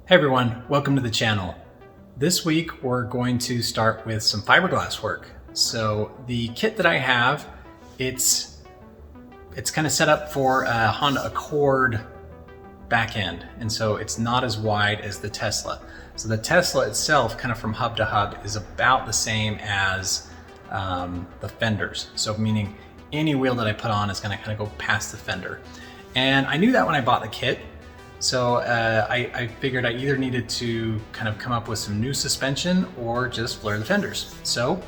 Hey everyone, welcome to the channel. This week we're going to start with some fiberglass work. So the kit that I have, it's kind of set up for a Honda Accord back end, and so it's not as wide as the Tesla. So the Tesla itself, kind of from hub to hub, is about the same as the fenders. So meaning any wheel that I put on is going to kind of go past the fender. And I knew that when I bought the kit. So I figured I either needed to kind of come up with some new suspension or just flare the fenders. So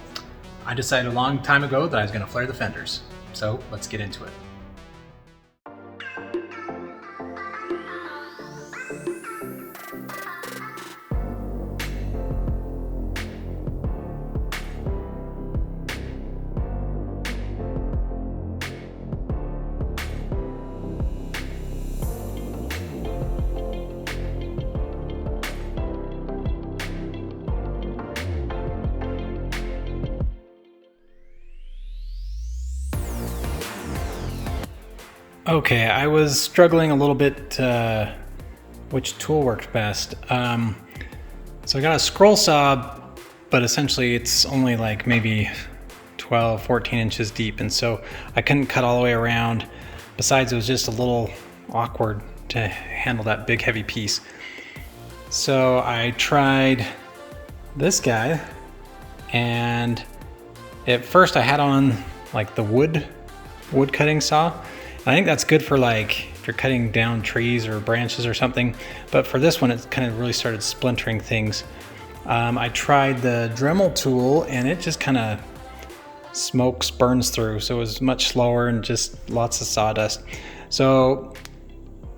I decided a long time ago that I was going to flare the fenders. So let's get into it. Okay, I was struggling a little bit which tool worked best. So I got a scroll saw, but essentially it's only like maybe 12, 14 inches deep, and so I couldn't cut all the way around. Besides, it was just a little awkward to handle that big heavy piece. So I tried this guy, and at first I had on like the wood cutting saw. I think that's good for like if you're cutting down trees or branches or something, but for this one it kind of really started splintering things. I tried the Dremel tool and it just kind of burns through, so it was much slower and just lots of sawdust. So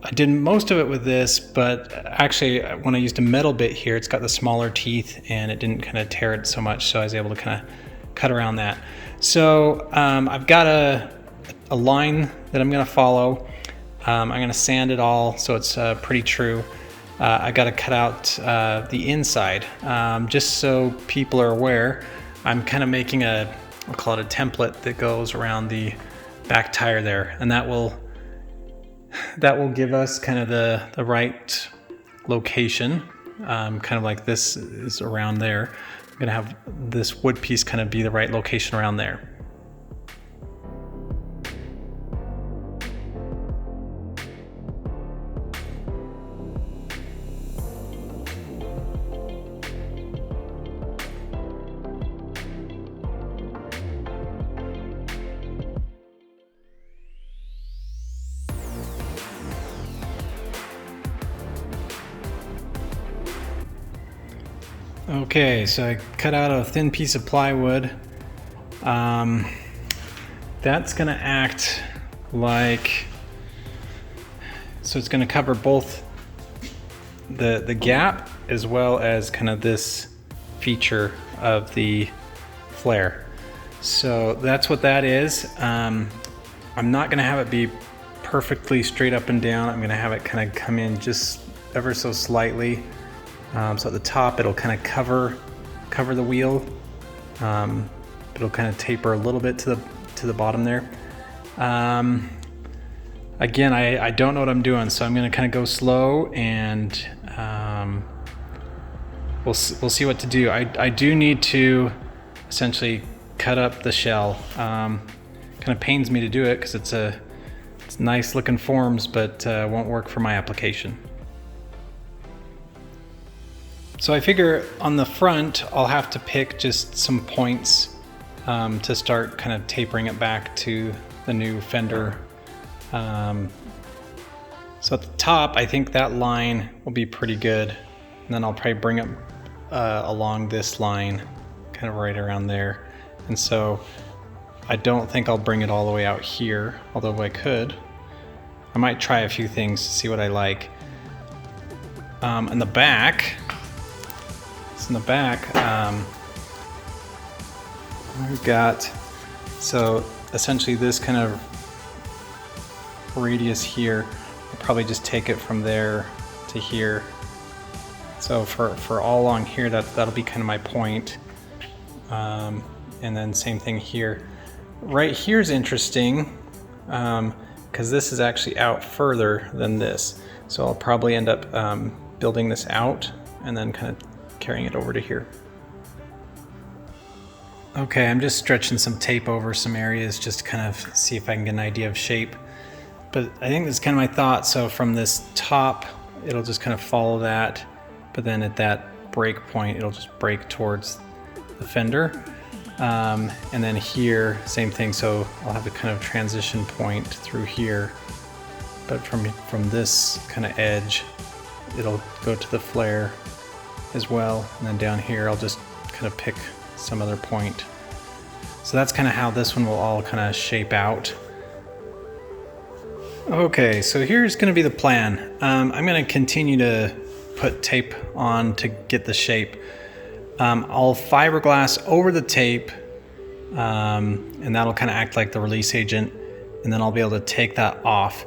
I did most of it with this, but actually when I used a metal bit here, it's got the smaller teeth and it didn't kind of tear it so much, so I was able to kind of cut around that. So I've got a line that I'm going to follow. I'm going to sand it all so it's pretty true. I got to cut out the inside. Just so people are aware, I'm kind of making I'll call it a template that goes around the back tire there, and that will give us kind of the right location. Kind of like this is around there. I'm going to have this wood piece kind of be the right location around there. Okay, so I cut out a thin piece of plywood. That's gonna act like, so it's gonna cover both the gap as well as kind of this feature of the flare. So that's what that is. I'm not gonna have it be perfectly straight up and down. I'm gonna have it kind of come in just ever so slightly. So at the top it'll kind of cover the wheel. It'll kind of taper a little bit to the bottom there. Again, I don't know what I'm doing, so I'm going to kind of go slow, and we'll see what to do. I do need to essentially cut up the shell. Kind of pains me to do it because it's nice looking forms, but won't work for my application. So I figure on the front, I'll have to pick just some points to start kind of tapering it back to the new fender. So at the top, I think that line will be pretty good. And then I'll probably bring it along this line, kind of right around there. And so I don't think I'll bring it all the way out here, although I could. I might try a few things to see what I like. In the back, we've got, so essentially this kind of radius here, I'll probably just take it from there to here. So for all along here, that'll be kind of my point. And then same thing here. Right here is interesting because this is actually out further than this. So I'll probably end up building this out and then kind of carrying it over to here. Okay, I'm just stretching some tape over some areas just to kind of see if I can get an idea of shape. But I think this is kind of my thought. So from this top, it'll just kind of follow that. But then at that break point, it'll just break towards the fender. And then here, same thing. So I'll have a kind of transition point through here. But from this kind of edge, it'll go to the flare as well. And then down here, I'll just kind of pick some other point. So that's kind of how this one will all kind of shape out. Okay, so here's going to be the plan. I'm going to continue to put tape on to get the shape. I'll fiberglass over the tape, and that'll kind of act like the release agent, and then I'll be able to take that off.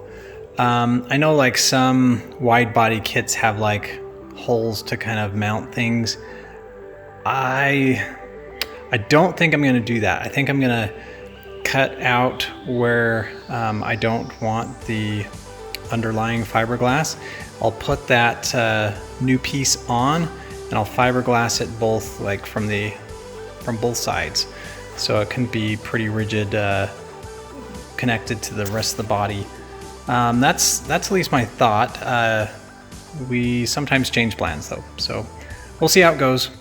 I know like some wide body kits have like holes to kind of mount things. I don't think I'm going to do that. I think I'm going to cut out where I don't want the underlying fiberglass. I'll put that new piece on and I'll fiberglass it both, like from both sides, so it can be pretty rigid, connected to the rest of the body. That's at least my thought. We sometimes change plans though, so we'll see how it goes.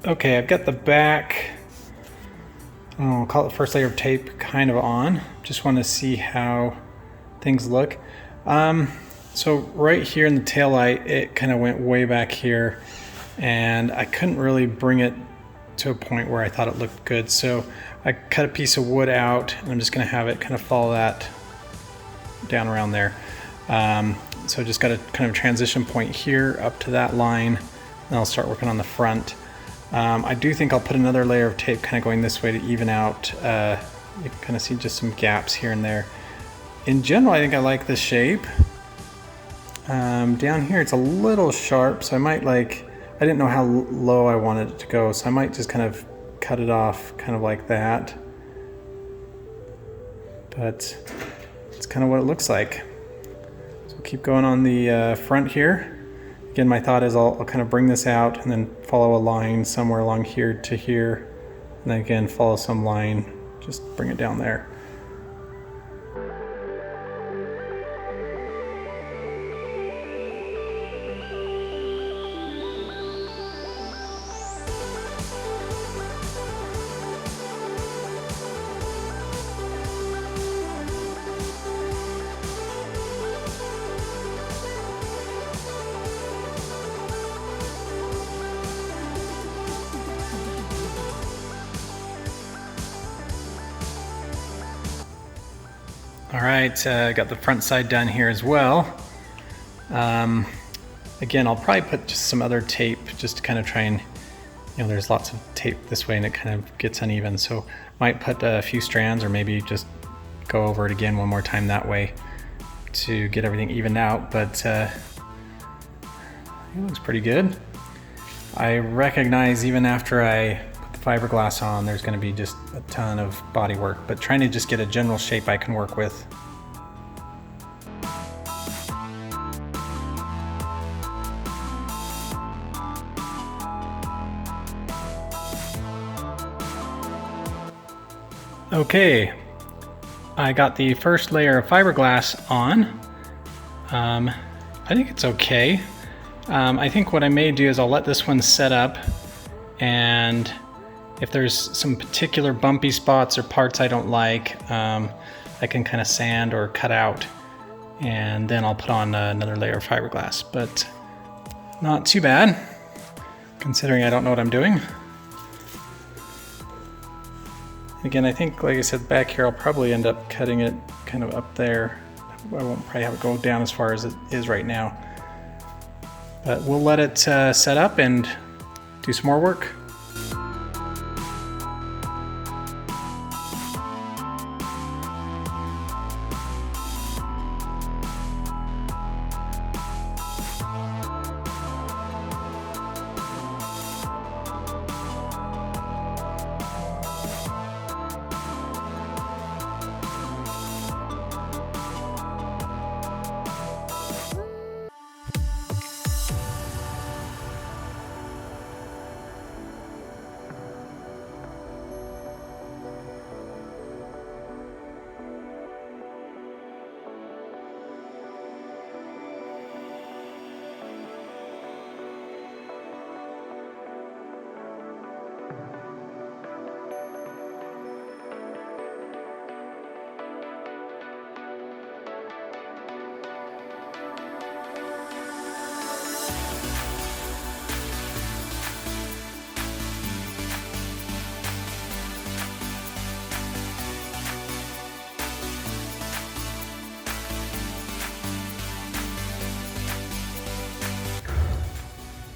Okay, I've got the back, I'll call it first layer of tape, kind of on. Just want to see how things look. So right here in the taillight, it kind of went way back here, and I couldn't really bring it to a point where I thought it looked good. So I cut a piece of wood out, and I'm just going to have it kind of follow that down around there. So just got a kind of transition point here up to that line, and I'll start working on the front. I do think I'll put another layer of tape kind of going this way to even out. You can kind of see just some gaps here and there. In general, I think I like the shape. Down here it's a little sharp, so I might I didn't know how low I wanted it to go, so I might just kind of cut it off kind of like that. But it's kind of what it looks like. So we'll keep going on the front here. Again, my thought is I'll kind of bring this out and then follow a line somewhere along here to here, and then again follow some line, just bring it down there. All right, got the front side done here as well. Again, I'll probably put just some other tape just to kind of try and, there's lots of tape this way and it kind of gets uneven. So might put a few strands, or maybe just go over it again one more time that way to get everything evened out. But it looks pretty good. I recognize even after I put the fiberglass on, there's going to be just a ton of body work, but trying to just get a general shape I can work with. Okay, I got the first layer of fiberglass on. I think it's okay. I think what I may do is I'll let this one set up, and if there's some particular bumpy spots or parts I don't like, I can kind of sand or cut out, and then I'll put on another layer of fiberglass. But not too bad, considering I don't know what I'm doing. Again, I think, like I said, back here I'll probably end up cutting it kind of up there. I won't probably have it go down as far as it is right now. But we'll let it set up and do some more work.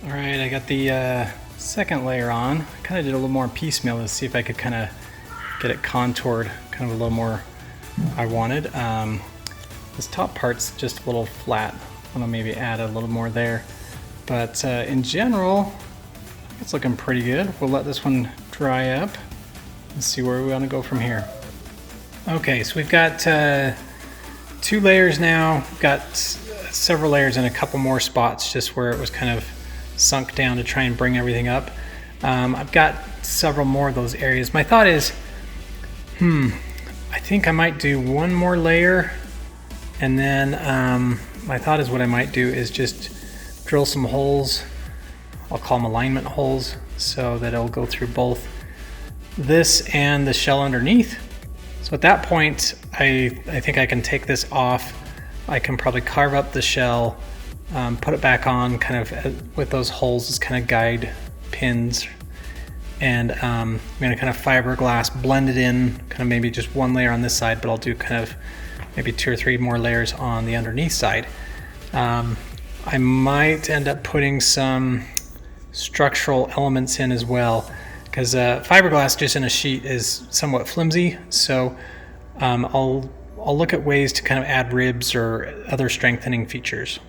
All right, I got the second layer on. I kind of did a little more piecemeal to see if I could kind of get it contoured kind of a little more I wanted. This top part's just a little flat. I'm gonna maybe add a little more there. But in general, it's looking pretty good. We'll let this one dry up and see where we want to go from here. Okay, so we've got 2 layers now. We've got several layers and a couple more spots just where it was kind of sunk down to try and bring everything up. I've got several more of those areas. My thought is, I think I might do one more layer, and then my thought is what I might do is just drill some holes. I'll call them alignment holes, so that it'll go through both this and the shell underneath. So at that point, I think I can take this off. I can probably carve up the shell, put it back on kind of with those holes as kind of guide pins, and I'm going to kind of fiberglass blend it in, kind of maybe just one layer on this side, but I'll do kind of maybe 2 or 3 more layers on the underneath side. I might end up putting some structural elements in as well, because fiberglass just in a sheet is somewhat flimsy, so I'll look at ways to kind of add ribs or other strengthening features.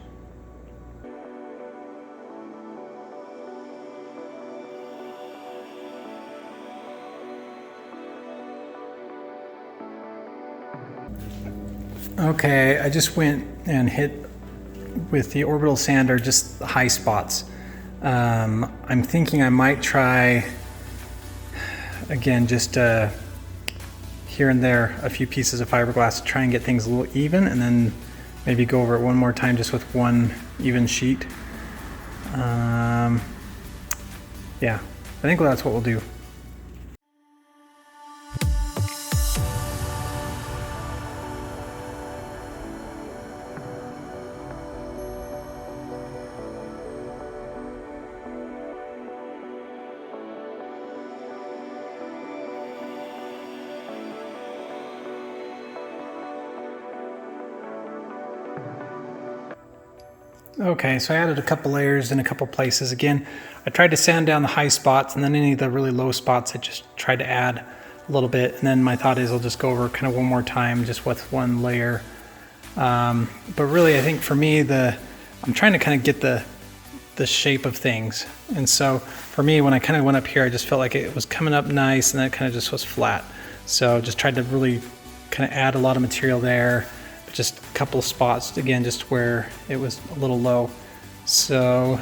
Okay, I just went and hit with the orbital sander just the high spots. I'm thinking I might try, again, just here and there, a few pieces of fiberglass to try and get things a little even, and then maybe go over it one more time just with one even sheet. Yeah, I think that's what we'll do. Okay, so I added a couple layers in a couple places. Again, I tried to sand down the high spots, and then any of the really low spots I just tried to add a little bit. And then my thought is I'll just go over kind of one more time just with one layer. But really, I think for me, I'm trying to kind of get the shape of things. And so for me, when I kind of went up here, I just felt like it was coming up nice, and then it kind of just was flat. So just tried to really kind of add a lot of material there. Just a couple of spots, again, just where it was a little low. So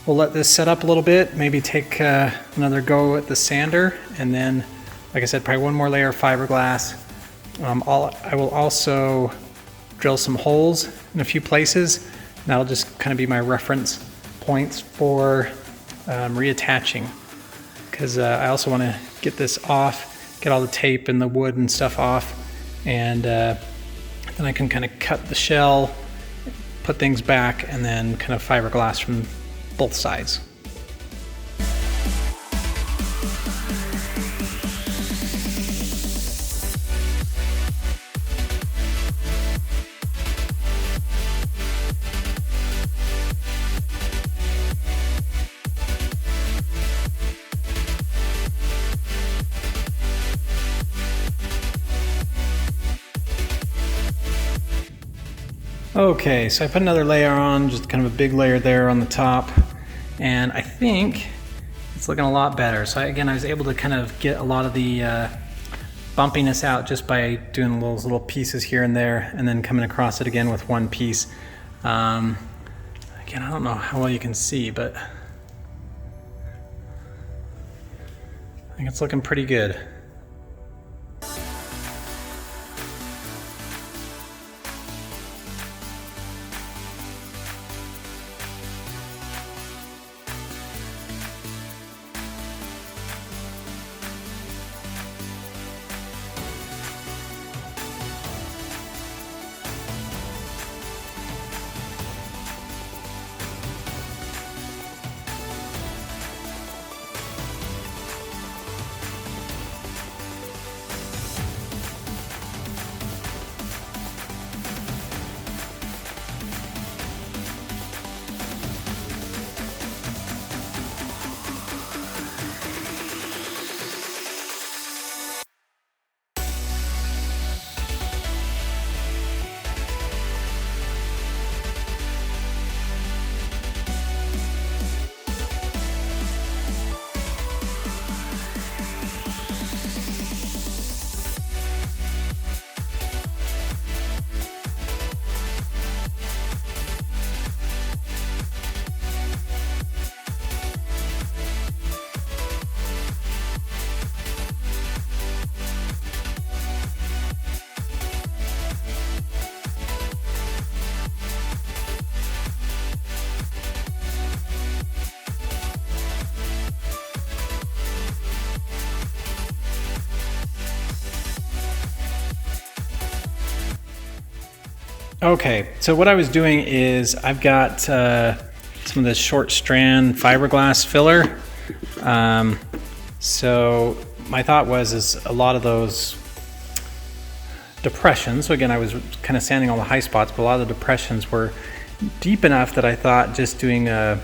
we'll let this set up a little bit, maybe take another go at the sander, and then, like I said, probably one more layer of fiberglass. I will also drill some holes in a few places, and that'll just kind of be my reference points for reattaching. because I also want to get this off, get all the tape and the wood and stuff off, and then I can kind of cut the shell, put things back, and then kind of fiberglass from both sides. Okay, so I put another layer on, just kind of a big layer there on the top, and I think it's looking a lot better. So again, I was able to kind of get a lot of the bumpiness out just by doing those little pieces here and there, and then coming across it again with one piece. Again, I don't know how well you can see, but I think it's looking pretty good. Okay, so what I was doing is I've got some of this short strand fiberglass filler. So my thought was a lot of those depressions, so again I was kind of sanding all the high spots, but a lot of the depressions were deep enough that I thought just doing again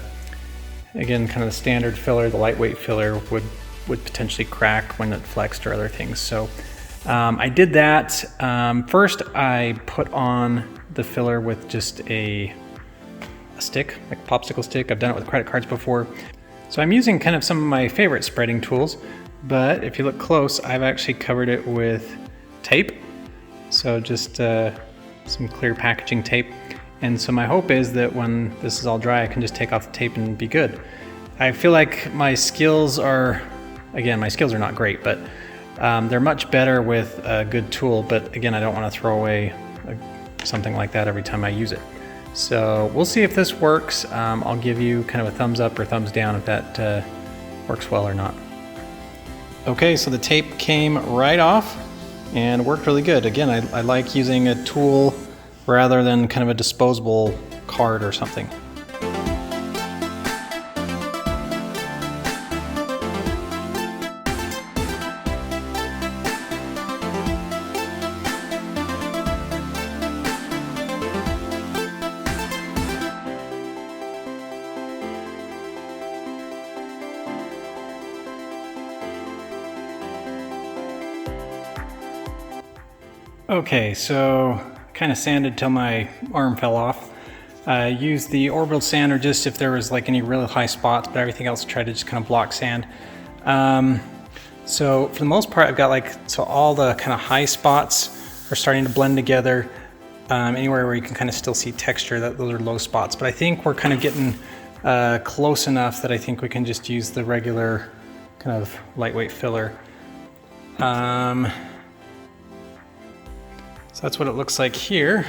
kind of the standard filler, the lightweight filler would potentially crack when it flexed or other things. So I did that. First I put on the filler with just a stick, like a popsicle stick. I've done it with credit cards before. So I'm using kind of some of my favorite spreading tools, but if you look close, I've actually covered it with tape. So just some clear packaging tape. And so my hope is that when this is all dry, I can just take off the tape and be good. I feel like my skills are, again, my skills are not great, but they're much better with a good tool. But again, I don't want to throw away something like that every time I use it. So we'll see if this works. I'll give you kind of a thumbs up or thumbs down if that works well or not. Okay, so the tape came right off and worked really good. Again, I like using a tool rather than kind of a disposable card or something. Okay, so kind of sanded till my arm fell off. Used the orbital sander just if there was like any really high spots, but everything else I tried to just kind of block sand. So for the most part, I've got so all the kind of high spots are starting to blend together. Anywhere where you can kind of still see texture, those are low spots. But I think we're kind of getting close enough that I think we can just use the regular kind of lightweight filler. So that's what it looks like here.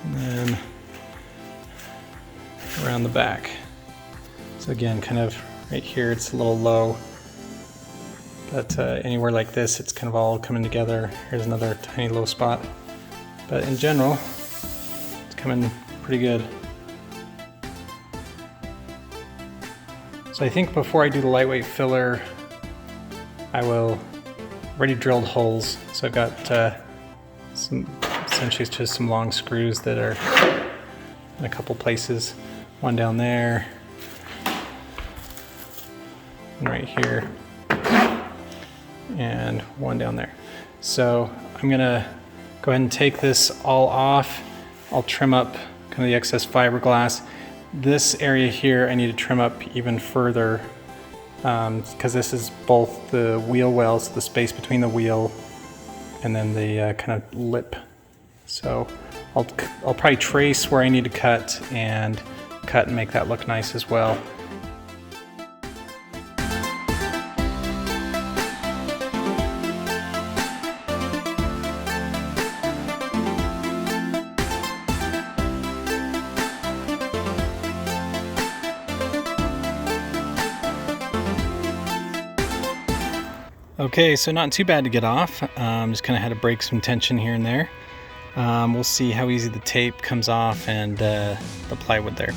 And then around the back. So again, kind of right here, it's a little low, but anywhere like this, it's kind of all coming together. Here's another tiny low spot, but in general, it's coming pretty good. So I think before I do the lightweight filler, I will already drilled holes. So I've got some, essentially it's just some long screws that are in a couple places. One down there, and right here, and one down there. So I'm gonna go ahead and take this all off. I'll trim up kind of the excess fiberglass. This area here I need to trim up even further because this is both the wheel wells, the space between the wheel and then the kind of lip. So I'll probably trace where I need to cut and make that look nice as well. Okay, so not too bad to get off. Just kind of had to break some tension here and there. We'll see how easy the tape comes off and the plywood there.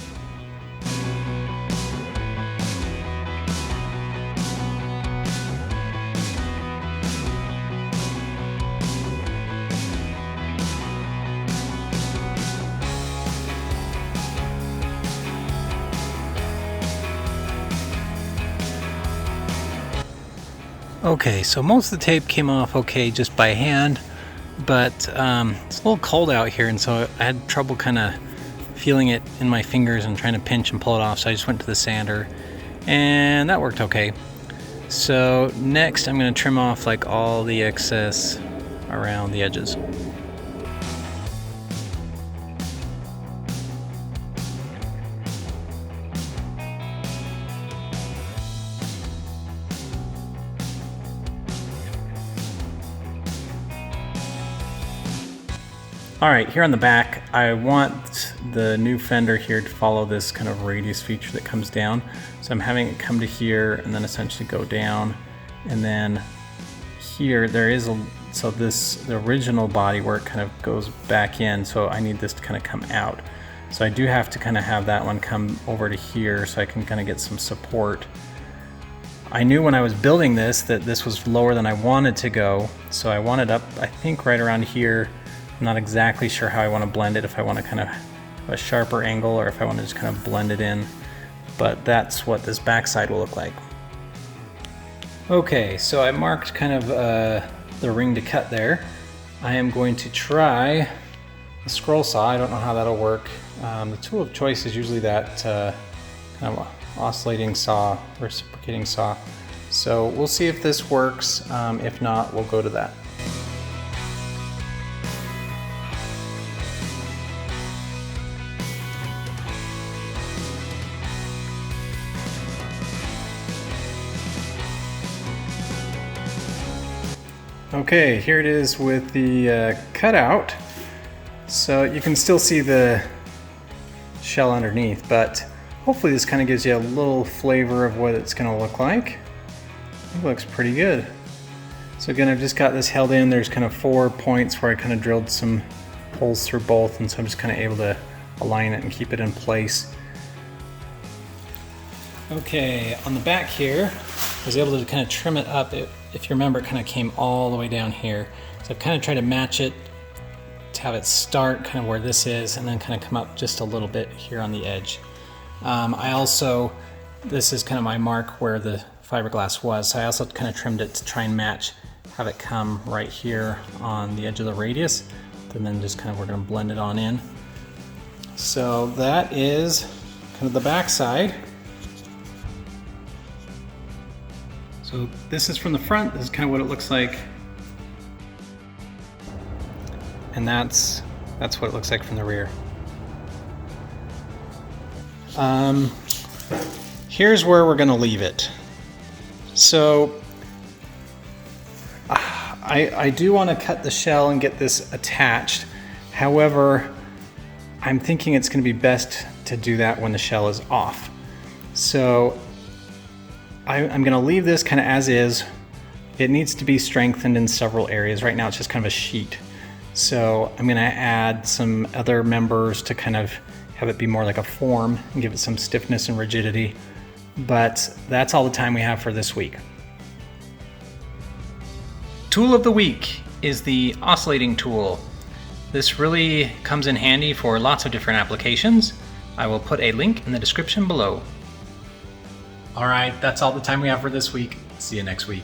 Okay, so most of the tape came off okay just by hand, but it's a little cold out here, and so I had trouble kind of feeling it in my fingers and trying to pinch and pull it off, so I just went to the sander, and that worked okay. So next I'm going to trim off like all the excess around the edges. All right, here on the back, I want the new fender here to follow this kind of radius feature that comes down. So I'm having it come to here and then essentially go down. And then here, the original body work kind of goes back in. So I need this to kind of come out. So I do have to kind of have that one come over to here so I can kind of get some support. I knew when I was building this that this was lower than I wanted to go. So I want it up, I think right around here. I'm not exactly sure how I want to blend it, if I want to kind of have a sharper angle or if I want to just kind of blend it in. But that's what this backside will look like. Okay, so I marked kind of the ring to cut there. I am going to try a scroll saw. I don't know how that'll work. The tool of choice is usually that kind of oscillating saw, reciprocating saw. So we'll see if this works. If not, we'll go to that. Okay, here it is with the cutout. So you can still see the shell underneath, but hopefully this kind of gives you a little flavor of what it's going to look like. It looks pretty good. So again, I've just got this held in. There's kind of 4 points where I kind of drilled some holes through both, and so I'm just kind of able to align it and keep it in place. Okay, on the back here, I was able to kind of trim it up. If you remember, it kind of came all the way down here. So I've kind of tried to match it to have it start kind of where this is and then kind of come up just a little bit here on the edge. This is kind of my mark where the fiberglass was. So I also kind of trimmed it to try and match, have it come right here on the edge of the radius. And then just kind of, we're going to blend it on in. So that is kind of the back side. So this is from the front, this is kind of what it looks like. And that's what it looks like from the rear. Here's where we're gonna leave it. So I do want to cut the shell and get this attached. However, I'm thinking it's gonna be best to do that when the shell is off. So I'm gonna leave this kind of as is. It needs to be strengthened in several areas. Right now it's just kind of a sheet. So I'm gonna add some other members to kind of have it be more like a form and give it some stiffness and rigidity. But that's all the time we have for this week. Tool of the week is the oscillating tool. This really comes in handy for lots of different applications. I will put a link in the description below. All right, that's all the time we have for this week. See you next week.